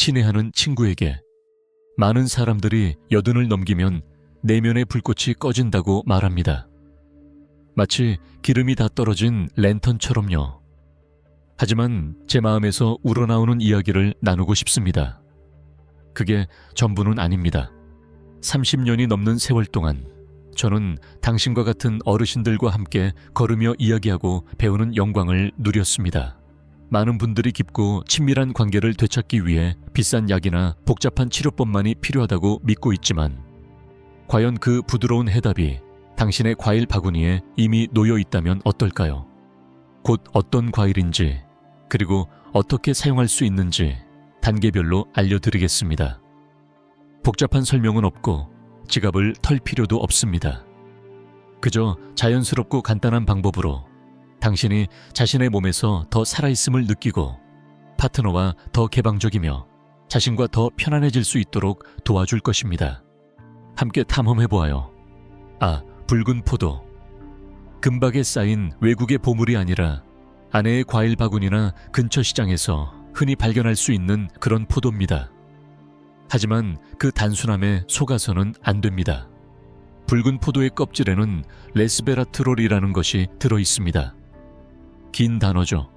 친애하는 친구에게 많은 사람들이 여든을 넘기면 내면의 불꽃이 꺼진다고 말합니다. 마치 기름이 다 떨어진 랜턴처럼요. 하지만 제 마음에서 우러나오는 이야기를 나누고 싶습니다. 그게 전부는 아닙니다. 30년이 넘는 세월 동안 저는 당신과 같은 어르신들과 함께 걸으며 이야기하고 배우는 영광을 누렸습니다. 많은 분들이 깊고 친밀한 관계를 되찾기 위해 비싼 약이나 복잡한 치료법만이 필요하다고 믿고 있지만 과연 그 부드러운 해답이 당신의 과일 바구니에 이미 놓여 있다면 어떨까요? 곧 어떤 과일인지 그리고 어떻게 사용할 수 있는지 단계별로 알려드리겠습니다. 복잡한 설명은 없고 지갑을 털 필요도 없습니다. 그저 자연스럽고 간단한 방법으로 당신이 자신의 몸에서 더 살아있음을 느끼고 파트너와 더 개방적이며 자신과 더 편안해질 수 있도록 도와줄 것입니다. 함께 탐험해보아요. 붉은 포도. 금박에 쌓인 외국의 보물이 아니라 아내의 과일 바구니나 근처 시장에서 흔히 발견할 수 있는 그런 포도입니다. 하지만 그 단순함에 속아서는 안 됩니다. 붉은 포도의 껍질에는 레스베라트롤이라는 것이 들어있습니다. 긴 단어죠.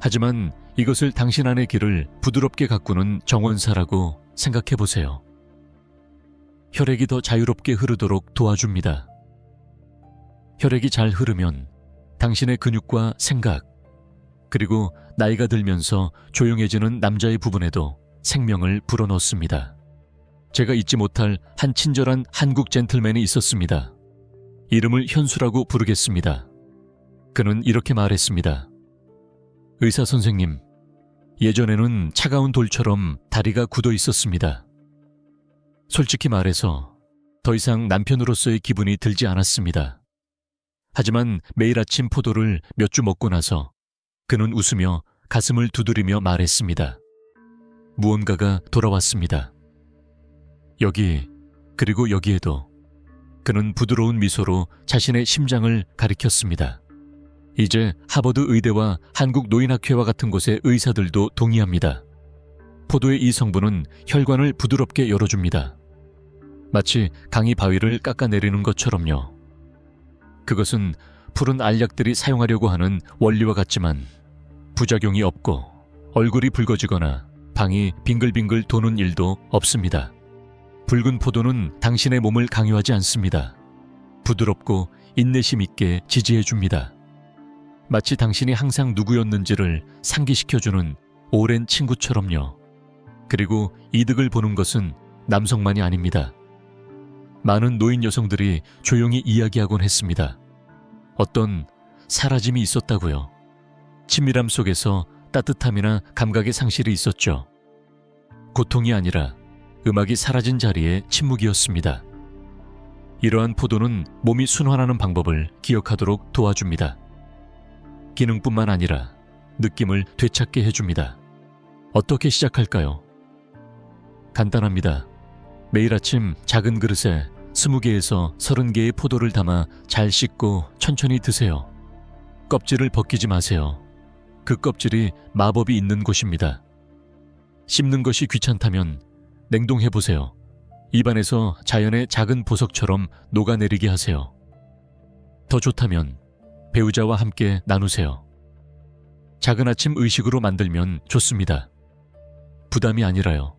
하지만 이것을 당신 안의 길을 부드럽게 가꾸는 정원사라고 생각해보세요. 혈액이 더 자유롭게 흐르도록 도와줍니다. 혈액이 잘 흐르면 당신의 근육과 생각, 그리고 나이가 들면서 조용해지는 남자의 부분에도 생명을 불어넣습니다. 제가 잊지 못할 한 친절한 한국 젠틀맨이 있었습니다. 이름을 현수라고 부르겠습니다. 그는 이렇게 말했습니다. 의사 선생님, 예전에는 차가운 돌처럼 다리가 굳어 있었습니다. 솔직히 말해서 더 이상 남편으로서의 기분이 들지 않았습니다. 하지만 매일 아침 포도를 몇 주 먹고 나서 그는 웃으며 가슴을 두드리며 말했습니다. 무언가가 돌아왔습니다. 여기, 그리고 여기에도. 그는 부드러운 미소로 자신의 심장을 가리켰습니다. 이제 하버드 의대와 한국 노인학회와 같은 곳의 의사들도 동의합니다. 포도의 이 성분은 혈관을 부드럽게 열어줍니다. 마치 강이 바위를 깎아내리는 것처럼요. 그것은 푸른 알약들이 사용하려고 하는 원리와 같지만 부작용이 없고 얼굴이 붉어지거나 방이 빙글빙글 도는 일도 없습니다. 붉은 포도는 당신의 몸을 강요하지 않습니다. 부드럽고 인내심 있게 지지해줍니다. 마치 당신이 항상 누구였는지를 상기시켜주는 오랜 친구처럼요. 그리고 이득을 보는 것은 남성만이 아닙니다. 많은 노인 여성들이 조용히 이야기하곤 했습니다. 어떤 사라짐이 있었다고요. 친밀함 속에서 따뜻함이나 감각의 상실이 있었죠. 고통이 아니라 음악이 사라진 자리에 침묵이었습니다. 이러한 포도는 몸이 순환하는 방법을 기억하도록 도와줍니다. 기능뿐만 아니라 느낌을 되찾게 해줍니다. 어떻게 시작할까요? 간단합니다. 매일 아침 작은 그릇에 20개에서 30개의 포도를 담아 잘 씻고 천천히 드세요. 껍질을 벗기지 마세요. 그 껍질이 마법이 있는 곳입니다. 씹는 것이 귀찮다면 냉동해보세요. 입안에서 자연의 작은 보석처럼 녹아내리게 하세요. 더 좋다면 배우자와 함께 나누세요. 작은 아침 의식으로 만들면 좋습니다. 부담이 아니라요.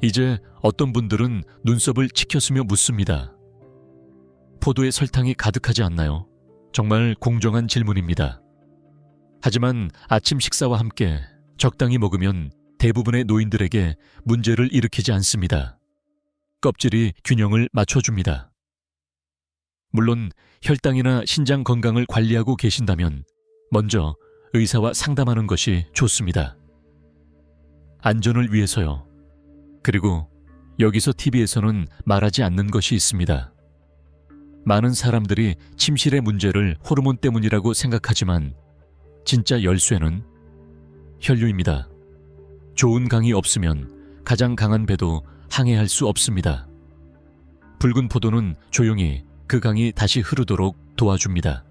이제 어떤 분들은 눈썹을 치켰으며 묻습니다. 포도에 설탕이 가득하지 않나요? 정말 공정한 질문입니다. 하지만 아침 식사와 함께 적당히 먹으면 대부분의 노인들에게 문제를 일으키지 않습니다. 껍질이 균형을 맞춰줍니다. 물론 혈당이나 신장 건강을 관리하고 계신다면 먼저 의사와 상담하는 것이 좋습니다. 안전을 위해서요. 그리고 여기서 TV에서는 말하지 않는 것이 있습니다. 많은 사람들이 침실의 문제를 호르몬 때문이라고 생각하지만 진짜 열쇠는 혈류입니다. 좋은 강이 없으면 가장 강한 배도 항해할 수 없습니다. 붉은 포도는 조용히 그 강이 다시 흐르도록 도와줍니다.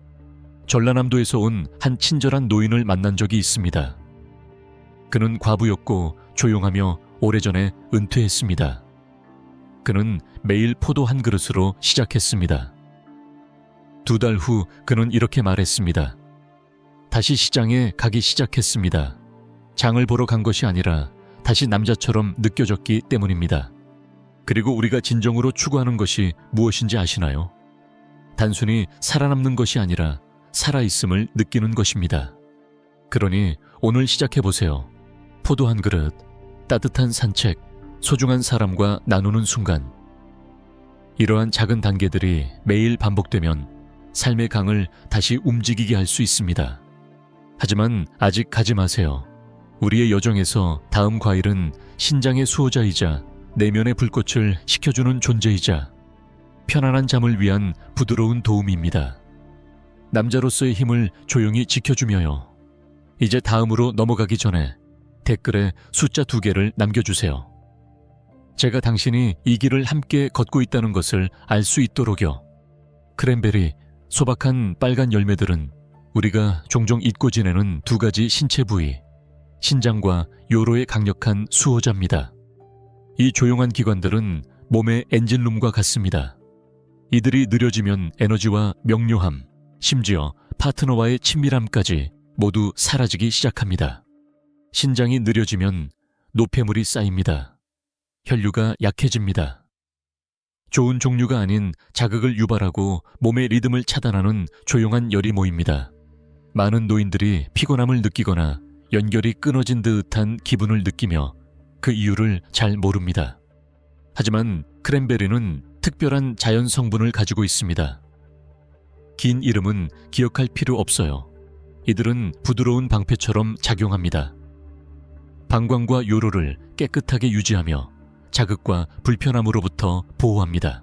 전라남도에서 온 한 친절한 노인을 만난 적이 있습니다. 그는 과부였고 조용하며 오래전에 은퇴했습니다. 그는 매일 포도 한 그릇으로 시작했습니다. 2달 후 그는 이렇게 말했습니다. 다시 시장에 가기 시작했습니다. 장을 보러 간 것이 아니라 다시 남자처럼 느껴졌기 때문입니다. 그리고 우리가 진정으로 추구하는 것이 무엇인지 아시나요? 단순히 살아남는 것이 아니라 살아있음을 느끼는 것입니다. 그러니 오늘 시작해보세요. 포도 한 그릇, 따뜻한 산책, 소중한 사람과 나누는 순간. 이러한 작은 단계들이 매일 반복되면 삶의 강을 다시 움직이게 할 수 있습니다. 하지만 아직 가지 마세요. 우리의 여정에서 다음 과일은 신장의 수호자이자 내면의 불꽃을 식혀주는 존재이자 편안한 잠을 위한 부드러운 도움입니다. 남자로서의 힘을 조용히 지켜주며요. 이제 다음으로 넘어가기 전에 댓글에 숫자 2개를 남겨주세요. 제가 당신이 이 길을 함께 걷고 있다는 것을 알 수 있도록요. 크랜베리, 소박한 빨간 열매들은 우리가 종종 잊고 지내는 2가지 신체 부위, 신장과 요로의 강력한 수호자입니다. 이 조용한 기관들은 몸의 엔진룸과 같습니다. 이들이 느려지면 에너지와 명료함, 심지어 파트너와의 친밀함까지 모두 사라지기 시작합니다. 신장이 느려지면 노폐물이 쌓입니다. 혈류가 약해집니다. 좋은 종류가 아닌 자극을 유발하고 몸의 리듬을 차단하는 조용한 열이 모입니다. 많은 노인들이 피곤함을 느끼거나 연결이 끊어진 듯한 기분을 느끼며 그 이유를 잘 모릅니다. 하지만 크랜베리는 특별한 자연 성분을 가지고 있습니다. 긴 이름은 기억할 필요 없어요. 이들은 부드러운 방패처럼 작용합니다. 방광과 요로를 깨끗하게 유지하며 자극과 불편함으로부터 보호합니다.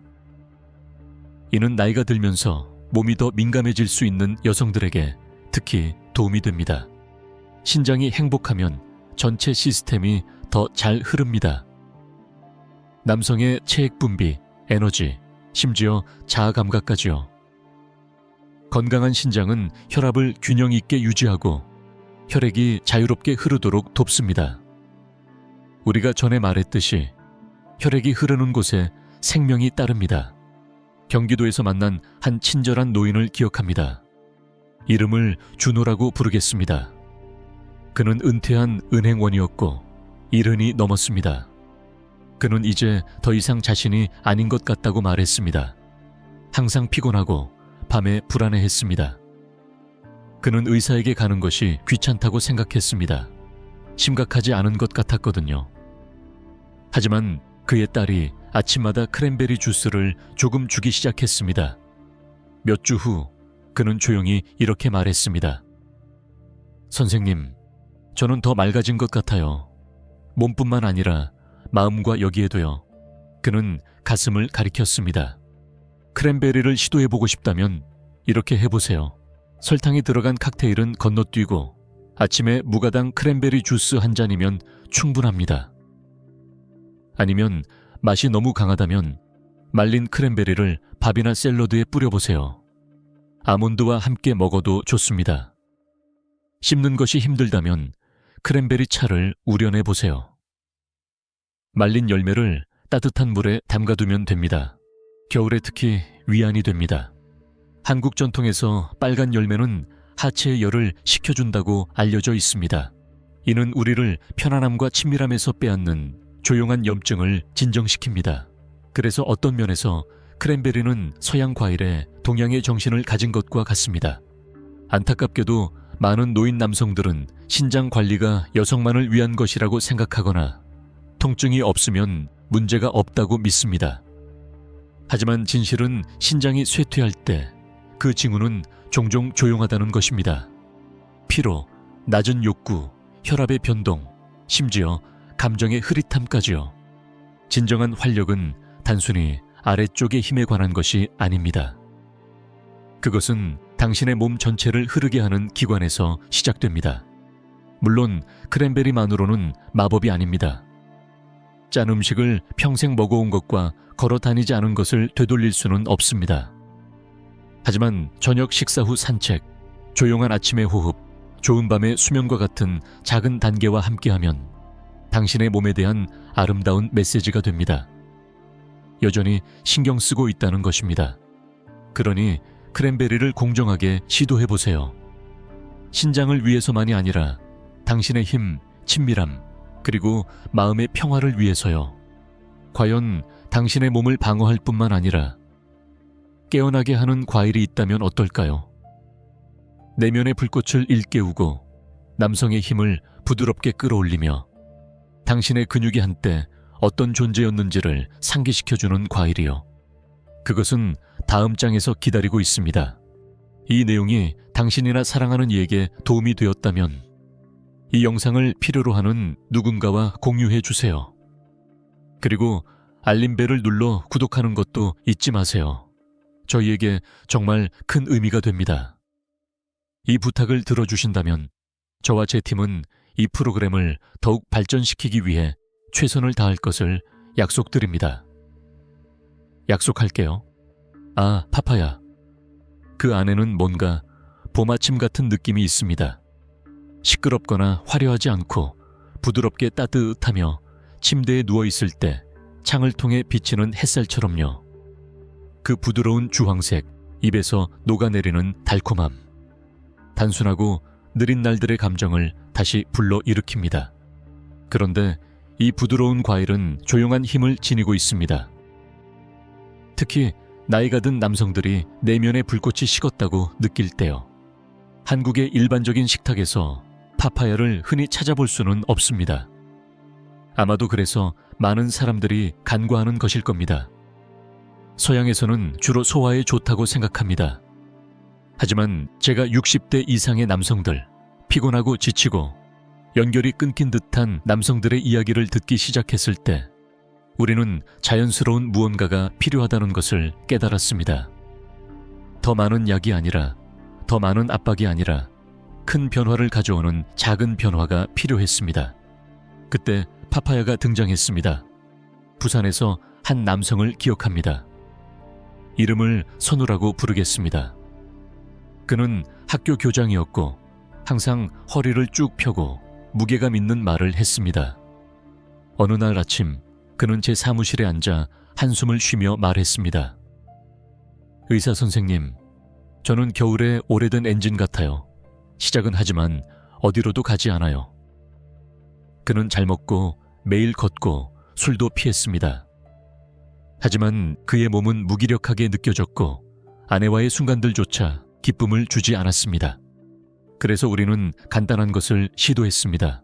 이는 나이가 들면서 몸이 더 민감해질 수 있는 여성들에게 특히 도움이 됩니다. 신장이 행복하면 전체 시스템이 더 잘 흐릅니다. 남성의 체액 분비, 에너지, 심지어 자아 감각까지요. 건강한 신장은 혈압을 균형 있게 유지하고 혈액이 자유롭게 흐르도록 돕습니다. 우리가 전에 말했듯이 혈액이 흐르는 곳에 생명이 따릅니다. 경기도에서 만난 한 친절한 노인을 기억합니다. 이름을 준호라고 부르겠습니다. 그는 은퇴한 은행원이었고 70이 넘었습니다. 그는 이제 더 이상 자신이 아닌 것 같다고 말했습니다. 항상 피곤하고 밤에 불안해했습니다. 그는 의사에게 가는 것이 귀찮다고 생각했습니다. 심각하지 않은 것 같았거든요. 하지만 그의 딸이 아침마다 크랜베리 주스를 조금 주기 시작했습니다. 몇 주 후 그는 조용히 이렇게 말했습니다. 선생님, 저는 더 맑아진 것 같아요. 몸뿐만 아니라 마음과 여기에도요. 그는 가슴을 가리켰습니다. 크랜베리를 시도해보고 싶다면 이렇게 해보세요. 설탕이 들어간 칵테일은 건너뛰고 아침에 무가당 크랜베리 주스 한 잔이면 충분합니다. 아니면 맛이 너무 강하다면 말린 크랜베리를 밥이나 샐러드에 뿌려보세요. 아몬드와 함께 먹어도 좋습니다. 씹는 것이 힘들다면 크랜베리 차를 우려내보세요. 말린 열매를 따뜻한 물에 담가두면 됩니다. 겨울에 특히 위안이 됩니다. 한국 전통에서 빨간 열매는 하체의 열을 식혀준다고 알려져 있습니다. 이는 우리를 편안함과 친밀함에서 빼앗는 조용한 염증을 진정시킵니다. 그래서 어떤 면에서 크랜베리는 서양 과일에 동양의 정신을 가진 것과 같습니다. 안타깝게도 많은 노인 남성들은 신장 관리가 여성만을 위한 것이라고 생각하거나 통증이 없으면 문제가 없다고 믿습니다. 하지만 진실은 신장이 쇠퇴할 때 그 징후는 종종 조용하다는 것입니다. 피로, 낮은 욕구, 혈압의 변동, 심지어 감정의 흐릿함까지요. 진정한 활력은 단순히 아래쪽의 힘에 관한 것이 아닙니다. 그것은 당신의 몸 전체를 흐르게 하는 기관에서 시작됩니다. 물론 크랜베리만으로는 마법이 아닙니다. 짠 음식을 평생 먹어온 것과 걸어 다니지 않은 것을 되돌릴 수는 없습니다. 하지만 저녁 식사 후 산책, 조용한 아침의 호흡, 좋은 밤의 수면과 같은 작은 단계와 함께하면 당신의 몸에 대한 아름다운 메시지가 됩니다. 여전히 신경 쓰고 있다는 것입니다. 그러니 크랜베리를 공정하게 시도해보세요. 신장을 위해서만이 아니라 당신의 힘, 친밀함, 그리고 마음의 평화를 위해서요. 과연 당신의 몸을 방어할 뿐만 아니라 깨어나게 하는 과일이 있다면 어떨까요? 내면의 불꽃을 일깨우고 남성의 힘을 부드럽게 끌어올리며 당신의 근육이 한때 어떤 존재였는지를 상기시켜주는 과일이요. 그것은 다음 장에서 기다리고 있습니다. 이 내용이 당신이나 사랑하는 이에게 도움이 되었다면 이 영상을 필요로 하는 누군가와 공유해 주세요. 그리고 알림벨을 눌러 구독하는 것도 잊지 마세요. 저희에게 정말 큰 의미가 됩니다. 이 부탁을 들어주신다면 저와 제 팀은 이 프로그램을 더욱 발전시키기 위해 최선을 다할 것을 약속드립니다. 약속할게요. 아, 파파야. 그 안에는 뭔가 봄아침 같은 느낌이 있습니다. 시끄럽거나 화려하지 않고 부드럽게 따뜻하며 침대에 누워있을 때 창을 통해 비치는 햇살처럼요. 그 부드러운 주황색, 입에서 녹아내리는 달콤함. 단순하고 느린 날들의 감정을 다시 불러일으킵니다. 그런데 이 부드러운 과일은 조용한 힘을 지니고 있습니다. 특히 나이가 든 남성들이 내면의 불꽃이 식었다고 느낄 때요. 한국의 일반적인 식탁에서 파파야를 흔히 찾아볼 수는 없습니다. 아마도 그래서 많은 사람들이 간과하는 것일 겁니다. 서양에서는 주로 소화에 좋다고 생각합니다. 하지만 제가 60대 이상의 남성들, 피곤하고 지치고 연결이 끊긴 듯한 남성들의 이야기를 듣기 시작했을 때 우리는 자연스러운 무언가가 필요하다는 것을 깨달았습니다. 더 많은 약이 아니라, 더 많은 압박이 아니라 큰 변화를 가져오는 작은 변화가 필요했습니다. 그때 파파야가 등장했습니다. 부산에서 한 남성을 기억합니다. 이름을 선우라고 부르겠습니다. 그는 학교 교장이었고 항상 허리를 쭉 펴고 무게감 있는 말을 했습니다. 어느 날 아침 그는 제 사무실에 앉아 한숨을 쉬며 말했습니다. 의사 선생님, 저는 겨울에 오래된 엔진 같아요. 시작은 하지만 어디로도 가지 않아요. 그는 잘 먹고 매일 걷고 술도 피했습니다. 하지만 그의 몸은 무기력하게 느껴졌고 아내와의 순간들조차 기쁨을 주지 않았습니다. 그래서 우리는 간단한 것을 시도했습니다.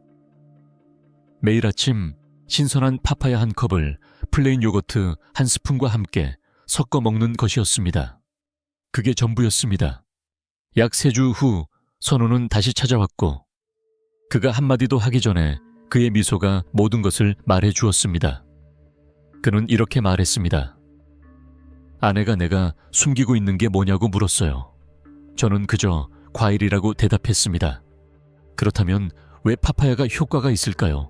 매일 아침 신선한 파파야 한 컵을 플레인 요거트 한 스푼과 함께 섞어 먹는 것이었습니다. 그게 전부였습니다. 약 3주 후 선우는 다시 찾아왔고 그가 한마디도 하기 전에 그의 미소가 모든 것을 말해 주었습니다. 그는 이렇게 말했습니다. 아내가 내가 숨기고 있는 게 뭐냐고 물었어요. 저는 그저 과일이라고 대답했습니다. 그렇다면 왜 파파야가 효과가 있을까요?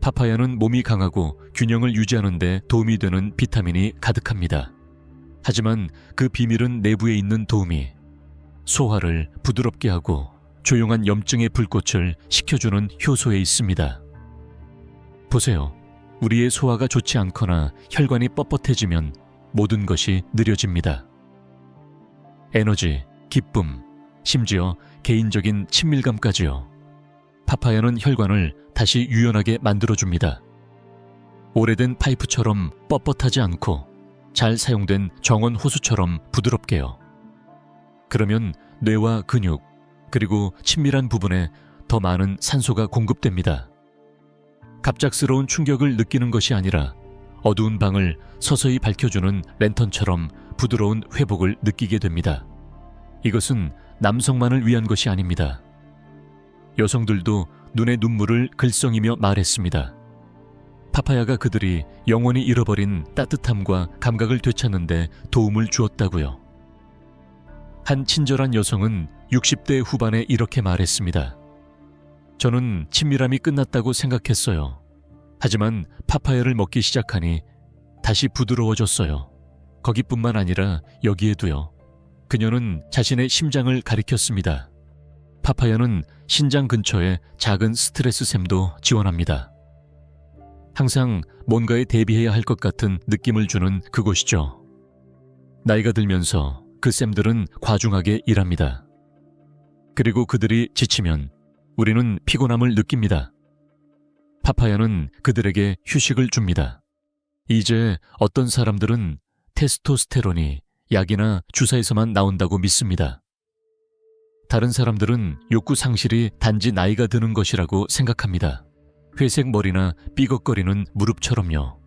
파파야는 몸이 강하고 균형을 유지하는 데 도움이 되는 비타민이 가득합니다. 하지만 그 비밀은 내부에 있는 도움이 소화를 부드럽게 하고 조용한 염증의 불꽃을 식혀주는 효소에 있습니다. 보세요. 우리의 소화가 좋지 않거나 혈관이 뻣뻣해지면 모든 것이 느려집니다. 에너지, 기쁨, 심지어 개인적인 친밀감까지요. 파파야는 혈관을 다시 유연하게 만들어줍니다. 오래된 파이프처럼 뻣뻣하지 않고 잘 사용된 정원 호수처럼 부드럽게요. 그러면 뇌와 근육, 그리고 친밀한 부분에 더 많은 산소가 공급됩니다. 갑작스러운 충격을 느끼는 것이 아니라 어두운 방을 서서히 밝혀주는 랜턴처럼 부드러운 회복을 느끼게 됩니다. 이것은 남성만을 위한 것이 아닙니다. 여성들도 눈에 눈물을 글썽이며 말했습니다. 파파야가 그들이 영원히 잃어버린 따뜻함과 감각을 되찾는 데 도움을 주었다고요. 한 친절한 여성은 60대 후반에 이렇게 말했습니다. 저는 친밀함이 끝났다고 생각했어요. 하지만 파파야를 먹기 시작하니 다시 부드러워졌어요. 거기뿐만 아니라 여기에도요. 그녀는 자신의 심장을 가리켰습니다. 파파야는 신장 근처에 작은 스트레스 샘도 지원합니다. 항상 뭔가에 대비해야 할 것 같은 느낌을 주는 그곳이죠. 나이가 들면서 그 쌤들은 과중하게 일합니다. 그리고 그들이 지치면 우리는 피곤함을 느낍니다. 파파야는 그들에게 휴식을 줍니다. 이제 어떤 사람들은 테스토스테론이 약이나 주사에서만 나온다고 믿습니다. 다른 사람들은 욕구 상실이 단지 나이가 드는 것이라고 생각합니다. 회색 머리나 삐걱거리는 무릎처럼요.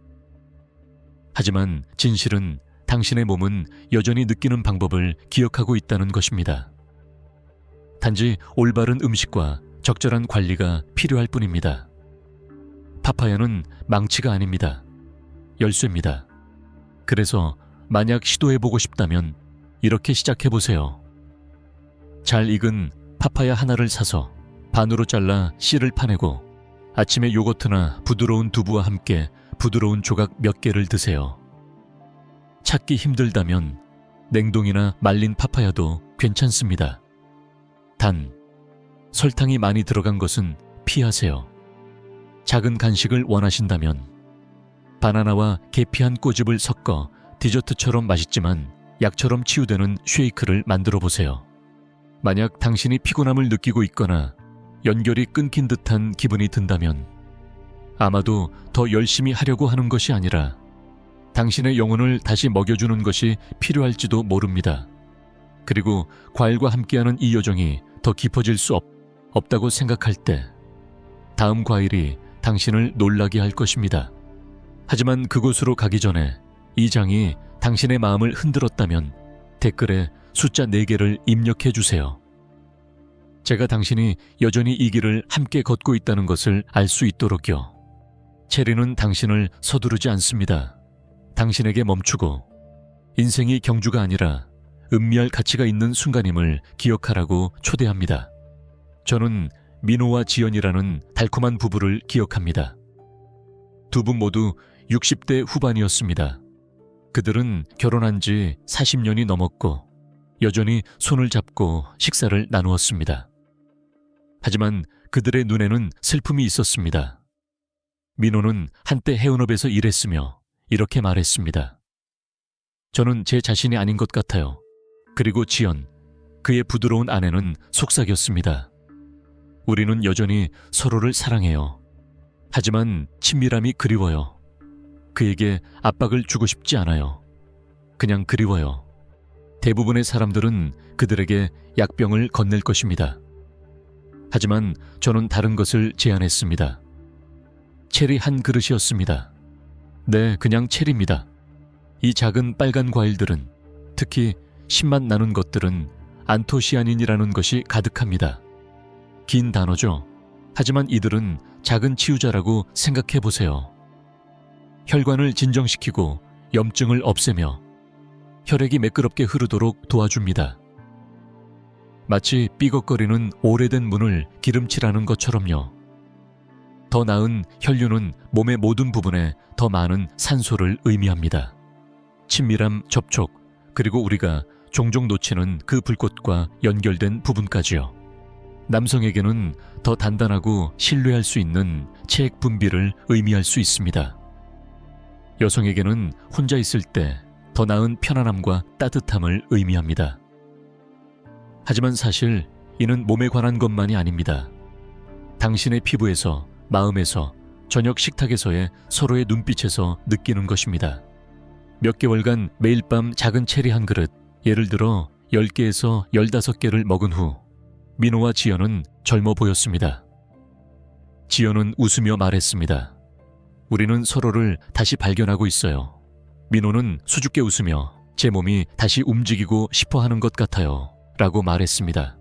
하지만 진실은 당신의 몸은 여전히 느끼는 방법을 기억하고 있다는 것입니다. 단지 올바른 음식과 적절한 관리가 필요할 뿐입니다. 파파야는 망치가 아닙니다. 열쇠입니다. 그래서 만약 시도해보고 싶다면 이렇게 시작해보세요. 잘 익은 파파야 하나를 사서 반으로 잘라 씨를 파내고 아침에 요거트나 부드러운 두부와 함께 부드러운 조각 몇 개를 드세요. 찾기 힘들다면 냉동이나 말린 파파야도 괜찮습니다. 단, 설탕이 많이 들어간 것은 피하세요. 작은 간식을 원하신다면 바나나와 계피 한 꼬집을 섞어 디저트처럼 맛있지만 약처럼 치유되는 쉐이크를 만들어 보세요. 만약 당신이 피곤함을 느끼고 있거나 연결이 끊긴 듯한 기분이 든다면 아마도 더 열심히 하려고 하는 것이 아니라 당신의 영혼을 다시 먹여주는 것이 필요할지도 모릅니다. 그리고 과일과 함께하는 이 여정이 더 깊어질 수 없다고 생각할 때 다음 과일이 당신을 놀라게 할 것입니다. 하지만 그곳으로 가기 전에 이 장이 당신의 마음을 흔들었다면 댓글에 숫자 4개를 입력해 주세요. 제가 당신이 여전히 이 길을 함께 걷고 있다는 것을 알 수 있도록요. 체리는 당신을 서두르지 않습니다. 당신에게 멈추고 인생이 경주가 아니라 음미할 가치가 있는 순간임을 기억하라고 초대합니다. 저는 민호와 지연이라는 달콤한 부부를 기억합니다. 두 분 모두 60대 후반이었습니다. 그들은 결혼한 지 40년이 넘었고 여전히 손을 잡고 식사를 나누었습니다. 하지만 그들의 눈에는 슬픔이 있었습니다. 민호는 한때 해운업에서 일했으며 이렇게 말했습니다. 저는 제 자신이 아닌 것 같아요. 그리고 지연, 그의 부드러운 아내는 속삭였습니다. 우리는 여전히 서로를 사랑해요. 하지만 친밀함이 그리워요. 그에게 압박을 주고 싶지 않아요. 그냥 그리워요. 대부분의 사람들은 그들에게 약병을 건넬 것입니다. 하지만 저는 다른 것을 제안했습니다. 체리 한 그릇이었습니다. 네, 그냥 체리입니다. 이 작은 빨간 과일들은, 특히 신맛 나는 것들은 안토시아닌이라는 것이 가득합니다. 긴 단어죠. 하지만 이들은 작은 치유자라고 생각해 보세요. 혈관을 진정시키고 염증을 없애며 혈액이 매끄럽게 흐르도록 도와줍니다. 마치 삐걱거리는 오래된 문을 기름칠하는 것처럼요. 더 나은 혈류는 몸의 모든 부분에 더 많은 산소를 의미합니다. 친밀함, 접촉, 그리고 우리가 종종 놓치는 그 불꽃과 연결된 부분까지요. 남성에게는 더 단단하고 신뢰할 수 있는 체액 분비를 의미할 수 있습니다. 여성에게는 혼자 있을 때 더 나은 편안함과 따뜻함을 의미합니다. 하지만 사실 이는 몸에 관한 것만이 아닙니다. 당신의 피부에서, 마음에서, 저녁 식탁에서의 서로의 눈빛에서 느끼는 것입니다. 몇 개월간 매일 밤 작은 체리 한 그릇, 예를 들어 10개에서 15개를 먹은 후 민호와 지연은 젊어 보였습니다. 지연은 웃으며 말했습니다. 우리는 서로를 다시 발견하고 있어요. 민호는 수줍게 웃으며 제 몸이 다시 움직이고 싶어 하는 것 같아요. 라고 말했습니다.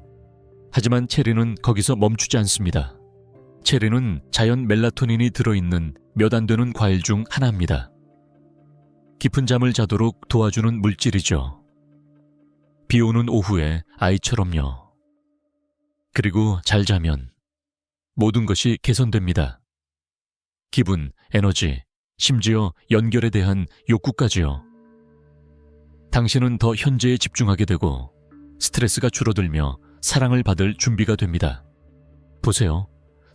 하지만 체리는 거기서 멈추지 않습니다. 체리는 자연 멜라토닌이 들어있는 몇 안 되는 과일 중 하나입니다. 깊은 잠을 자도록 도와주는 물질이죠. 비 오는 오후에 아이처럼요. 그리고 잘 자면 모든 것이 개선됩니다. 기분, 에너지, 심지어 연결에 대한 욕구까지요. 당신은 더 현재에 집중하게 되고 스트레스가 줄어들며 사랑을 받을 준비가 됩니다. 보세요.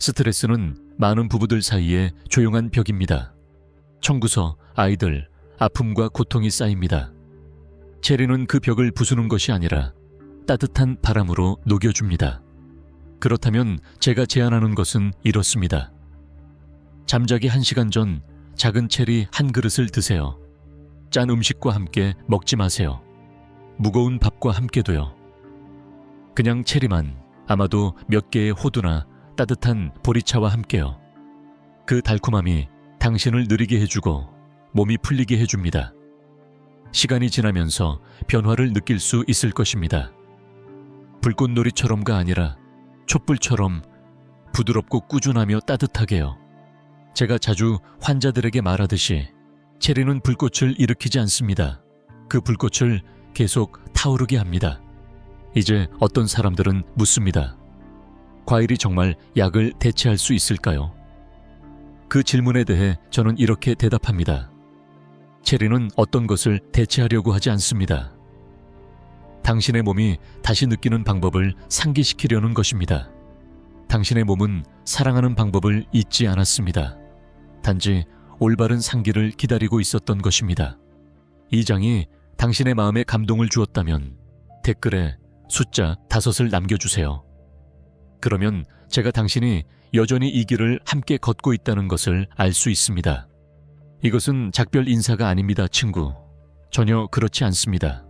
스트레스는 많은 부부들 사이에 조용한 벽입니다. 청구서, 아이들, 아픔과 고통이 쌓입니다. 체리는 그 벽을 부수는 것이 아니라 따뜻한 바람으로 녹여줍니다. 그렇다면 제가 제안하는 것은 이렇습니다. 잠자기 1시간 전 작은 체리 한 그릇을 드세요. 짠 음식과 함께 먹지 마세요. 무거운 밥과 함께도요. 그냥 체리만, 아마도 몇 개의 호두나 따뜻한 보리차와 함께요. 그 달콤함이 당신을 느리게 해주고 몸이 풀리게 해줍니다. 시간이 지나면서 변화를 느낄 수 있을 것입니다. 불꽃놀이처럼가 아니라 촛불처럼 부드럽고 꾸준하며 따뜻하게요. 제가 자주 환자들에게 말하듯이 체리는 불꽃을 일으키지 않습니다. 그 불꽃을 계속 타오르게 합니다. 이제 어떤 사람들은 묻습니다. 과일이 정말 약을 대체할 수 있을까요? 그 질문에 대해 저는 이렇게 대답합니다. 체리는 어떤 것을 대체하려고 하지 않습니다. 당신의 몸이 다시 느끼는 방법을 상기시키려는 것입니다. 당신의 몸은 사랑하는 방법을 잊지 않았습니다. 단지 올바른 상기를 기다리고 있었던 것입니다. 이 장이 당신의 마음에 감동을 주었다면 댓글에 숫자 5을 남겨주세요. 그러면 제가 당신이 여전히 이 길을 함께 걷고 있다는 것을 알 수 있습니다. 이것은 작별 인사가 아닙니다, 친구. 전혀 그렇지 않습니다.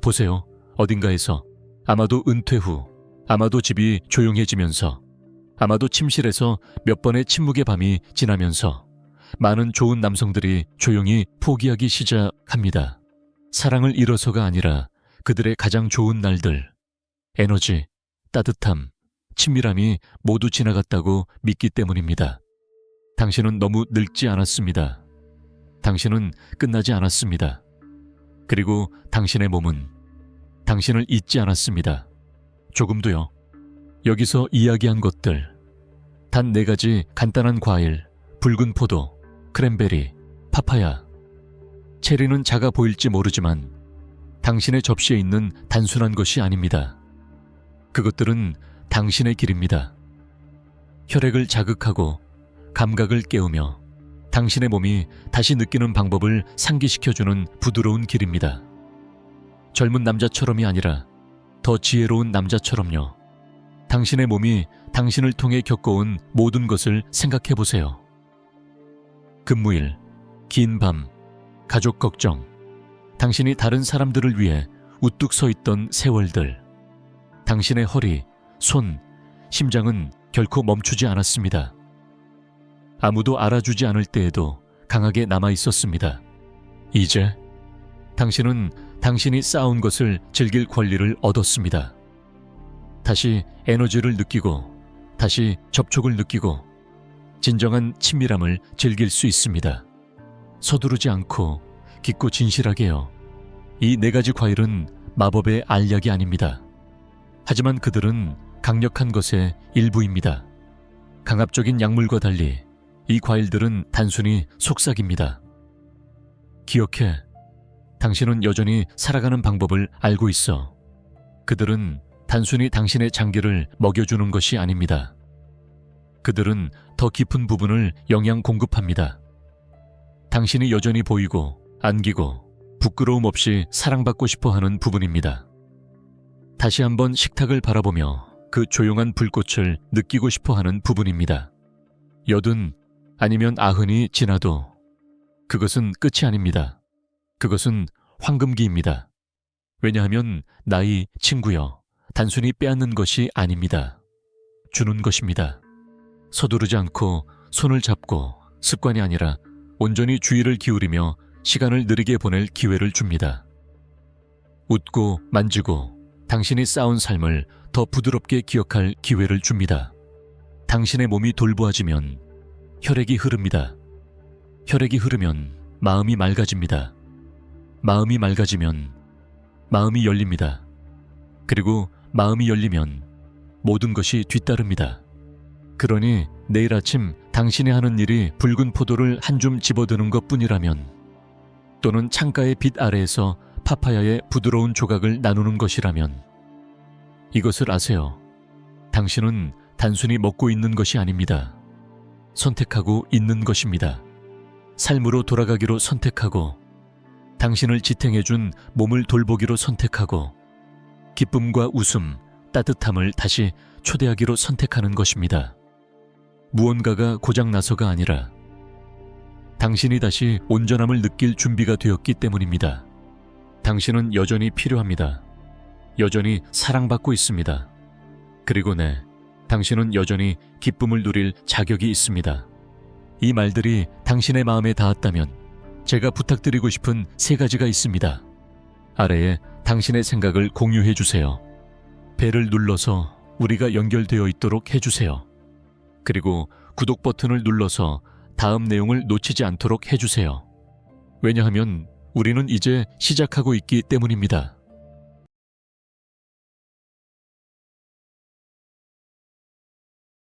보세요. 어딘가에서, 아마도 은퇴 후, 아마도 집이 조용해지면서, 아마도 침실에서 몇 번의 침묵의 밤이 지나면서 많은 좋은 남성들이 조용히 포기하기 시작합니다. 사랑을 잃어서가 아니라 그들의 가장 좋은 날들, 에너지, 따뜻함, 친밀함이 모두 지나갔다고 믿기 때문입니다. 당신은 너무 늙지 않았습니다. 당신은 끝나지 않았습니다. 그리고 당신의 몸은 당신을 잊지 않았습니다. 조금도요. 여기서 이야기한 것들, 단 4가지 간단한 과일, 붉은 포도, 크랜베리, 파파야. 체리는 작아 보일지 모르지만 당신의 접시에 있는 단순한 것이 아닙니다. 그것들은 당신의 길입니다. 혈액을 자극하고 감각을 깨우며 당신의 몸이 다시 느끼는 방법을 상기시켜주는 부드러운 길입니다. 젊은 남자처럼이 아니라 더 지혜로운 남자처럼요. 당신의 몸이 당신을 통해 겪어온 모든 것을 생각해 보세요. 근무일, 긴 밤, 가족 걱정, 당신이 다른 사람들을 위해 우뚝 서 있던 세월들, 당신의 허리, 손, 심장은 결코 멈추지 않았습니다. 아무도 알아주지 않을 때에도 강하게 남아 있었습니다. 이제 당신은 당신이 쌓아온 것을 즐길 권리를 얻었습니다. 다시 에너지를 느끼고, 다시 접촉을 느끼고, 진정한 친밀함을 즐길 수 있습니다. 서두르지 않고 깊고 진실하게요. 이 4가지 과일은 마법의 알약이 아닙니다. 하지만 그들은 강력한 것의 일부입니다. 강압적인 약물과 달리 이 과일들은 단순히 속삭입니다. 기억해. 당신은 여전히 살아가는 방법을 알고 있어. 그들은 단순히 당신의 장기를 먹여주는 것이 아닙니다. 그들은 더 깊은 부분을 영양 공급합니다. 당신이 여전히 보이고 안기고 부끄러움 없이 사랑받고 싶어하는 부분입니다. 다시 한번 식탁을 바라보며 그 조용한 불꽃을 느끼고 싶어하는 부분입니다. 80 아니면 90이 지나도 그것은 끝이 아닙니다. 그것은 황금기입니다. 왜냐하면 나이, 친구여, 단순히 빼앗는 것이 아닙니다. 주는 것입니다. 서두르지 않고 손을 잡고 습관이 아니라 온전히 주의를 기울이며 시간을 느리게 보낼 기회를 줍니다. 웃고 만지고 당신이 쌓은 삶을 더 부드럽게 기억할 기회를 줍니다. 당신의 몸이 돌보아지면 혈액이 흐릅니다. 혈액이 흐르면 마음이 맑아집니다. 마음이 맑아지면 마음이 열립니다. 그리고 마음이 열리면 모든 것이 뒤따릅니다. 그러니 내일 아침 당신이 하는 일이 붉은 포도를 한 줌 집어드는 것뿐이라면, 또는 창가의 빛 아래에서 파파야의 부드러운 조각을 나누는 것이라면, 이것을 아세요. 당신은 단순히 먹고 있는 것이 아닙니다. 선택하고 있는 것입니다. 삶으로 돌아가기로 선택하고, 당신을 지탱해준 몸을 돌보기로 선택하고, 기쁨과 웃음, 따뜻함을 다시 초대하기로 선택하는 것입니다. 무언가가 고장나서가 아니라 당신이 다시 온전함을 느낄 준비가 되었기 때문입니다. 당신은 여전히 필요합니다. 여전히 사랑받고 있습니다. 그리고 당신은 여전히 기쁨을 누릴 자격이 있습니다. 이 말들이 당신의 마음에 닿았다면 제가 부탁드리고 싶은 3가지가 있습니다. 아래에 당신의 생각을 공유해 주세요. 배를 눌러서 우리가 연결되어 있도록 해주세요. 그리고 구독 버튼을 눌러서 다음 내용을 놓치지 않도록 해주세요. 왜냐하면 우리는 이제 시작하고 있기 때문입니다.